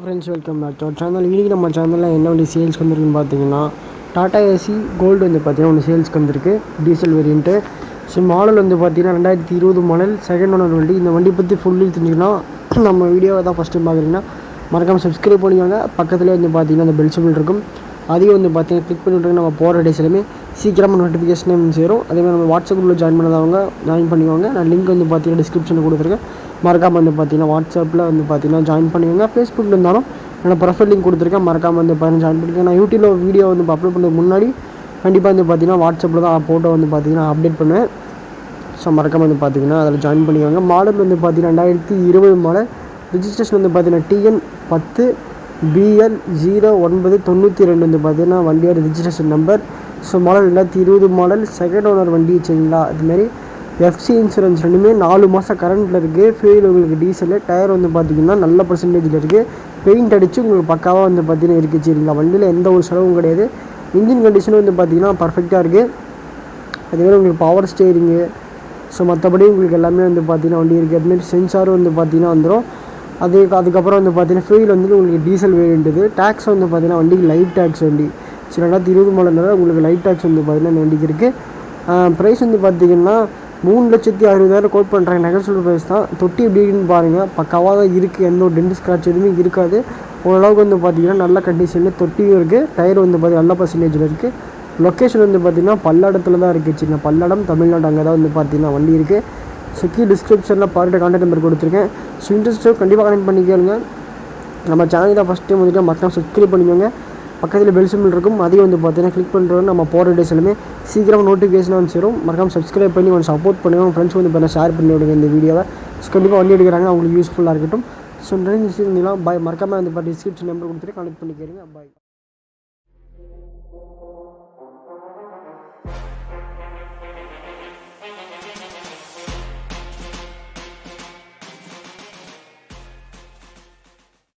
Friends, welcome back to our channel. இன்றைக்கி நம்ம சேனலில் என்ன வண்டி சேல்ஸ்க்கு வந்துருக்குன்னு பார்த்தீங்கன்னா, டாடா ஏசி கோல்டு வந்து பார்த்தீங்கன்னா ஒன்று சேல்ஸ்க்கு வந்திருக்கு. Diesel variant. ஸோ மாடல் வந்து பார்த்தீங்கன்னா 2020 மாடல், செகண்ட் ஓனர் வண்டி. இந்த வண்டி பற்றி ஃபுல்லி தெரிஞ்சுக்கணும். நம்ம வீடியோவை தான் ஃபஸ்ட்டு பார்க்குறீங்கன்னா மறக்காமல் சப்ஸ்கிரைப் பண்ணிக்கோங்க. பக்கத்துலேயே வந்து பார்த்தீங்கன்னா அந்த பெல் சிம்பிள் இருக்கும், அதையும் வந்து பார்த்தீங்கன்னா கிளிக் பண்ணிவிட்டு நம்ம போகிற டேஸ் எல்லாமே சீக்கிரமாக நோட்டிஃபிகேஷன் சேரும். அதேமாதிரி நம்ம வாட்ஸ்அப் குரூப்பில் ஜாயின் பண்ணாதவங்க ஜாயின் பண்ணிக்கோங்க. நான் லிங்க் வந்து பார்த்தீங்கன்னா டிஸ்கிரிப்ஷனில் கொடுத்துருக்கேன். மறக்காமல் வந்து பார்த்தீங்கன்னா வாட்ஸ்அப்பில் வந்து பார்த்தீங்கன்னா ஜாயின் பண்ணிக்கோங்க. ஃபேஸ்புக்கில் இருந்தாலும் என்னோடய ப்ரொஃபைல் லிங்க் கொடுத்துருக்கேன். மறக்காமல் வந்து பார்த்தீங்கன்னா ஜாயின் பண்ணிக்கோங்க. நான் யூடியூப்பில் வீடியோ வந்து அப்லோட் பண்ணுறதுக்கு முன்னாடி கண்டிப்பாக வந்து பார்த்தீங்கன்னா வாட்ஸ்அப்பில் தான் ஃபோட்டோ வந்து பார்த்தீங்கன்னா அப்டேட் பண்ணுவேன். ஸோ மறக்காமல் வந்து பார்த்தீங்கன்னா அதில் ஜாயின் பண்ணிக்கோங்க. மாடல் வந்து பார்த்தீங்கன்னா 2020 மாடல். ரிஜிஸ்ட்ரேஷன் வந்து பார்த்தீங்கன்னா TN10 BL 0992 வந்து பார்த்தீங்கன்னா வண்டியோட registration number. So model 2020 model, second owner வண்டி வச்சுங்களா. அதுமாரி எஃப்சி இன்சூரன்ஸ் ரெண்டுமே 4 மாதம் கரண்ட்டில் இருக்குது. ஃபியூல் உங்களுக்கு டீசலு. டயர் வந்து பார்த்திங்கன்னா நல்ல பர்சன்டேஜில் இருக்குது. பெயிண்ட் அடித்து உங்களுக்கு பக்காவாக வந்து பார்த்தீங்கன்னா இருக்குது. சரிங்களா, வண்டியில் எந்த ஒரு செலவும் கிடையாது. இன்ஜின் கண்டிஷனும் வந்து பார்த்திங்கன்னா பர்ஃபெக்டாக இருக்குது. அதுமாதிரி உங்களுக்கு பவர் ஸ்டேரிங்கு, ஸோ மற்றபடி உங்களுக்கு எல்லாமே வந்து பார்த்திங்கன்னா வண்டி இருக்குது. அதுமாரி சென்சாரும் வந்து பார்த்திங்கன்னா வந்துடும். அதுக்கப்புறம் வந்து பார்த்தீங்கன்னா ஃபியூல் வந்து உங்களுக்கு டீசல் வேரியண்ட்டு. டேக்ஸ் வந்து பார்த்தீங்கன்னா வண்டிக்கு லைட் டேக்ஸ் வண்டி. சரி, 2020 மாடலில் உங்களுக்கு லைட் டேக்ஸ் வந்து பார்த்தீங்கன்னா இந்த வண்டிக்கு இருக்குது. ப்ரைஸ் வந்து பார்த்திங்கன்னா 3,60,000 கோட் பண்ணுறாங்க. நெகோஷியபிள் ப்ரைஸ் தான். தொட்டி எப்படின்னு பாருங்கள், பக்காவாக தான் இருக்குது. எந்த ஒரு டென்ட் ஸ்க்ராட்ச் எதுவுமே இருக்காது. ஓரளவுக்கு வந்து பார்த்திங்கன்னா நல்ல கண்டிஷனில் தொட்டியும் இருக்குது. டயர் வந்து பார்த்தீங்கன்னா நல்ல பர்சன்டேஜில் இருக்குது. லொக்கேஷன் வந்து பார்த்திங்கன்னா பல்லடத்தில் தான் இருக்குது. சின்ன பல்லடம், தமிழ்நாடு. அங்கே தான் வந்து பார்த்திங்கன்னா வண்டி இருக்குது. ஸோ டிஸ்கிரிப்ஷனில் பார்த்து கான்டாக்ட் நம்பர் கொடுத்துருக்கேன். ஸோ இன்ட்ரெஸ்ட்டோ கண்டிப்பாக கனெக்ட் பண்ணிக்கோங்க. நம்ம சேனல் தான் ஃபஸ்ட் டைம் வந்துட்டு மறக்காம சப்ஸ்கிரைப் பண்ணிக்கோங்க. பக்கத்தில் பெல் சிம்பிள் இருக்கும், அதையும் வந்து பார்த்தீங்கன்னா கிளிக் பண்ணுறோன்னு நம்ம போகிற டேஸ் எல்லாமே சீக்கிரமாக நோட்டிஃபிகேஷனாக வந்து சேரும். மறக்காமல் சப்ஸ்கிரைப் பண்ணி கொஞ்சம் சப்போர்ட் பண்ணுங்கள். ஃப்ரெண்ட்ஸ் வந்து பார்த்தீங்கன்னா ஷேர் பண்ணி விடுங்க இந்த வீடியோவை. ஸோ கண்டிப்பாக வண்டி எடுக்கிறாங்க, அவங்களுக்கு யூஸ்ஃபுல்லாக இருக்கட்டும். ஸோ நிறைய விஷயம் பாய். மறக்காமல் வந்து டிஸ்கிரிப்ஷன் நம்பர் கொடுத்துட்டு கனெக்ட் பண்ணிக்கிறீங்க. பாய்.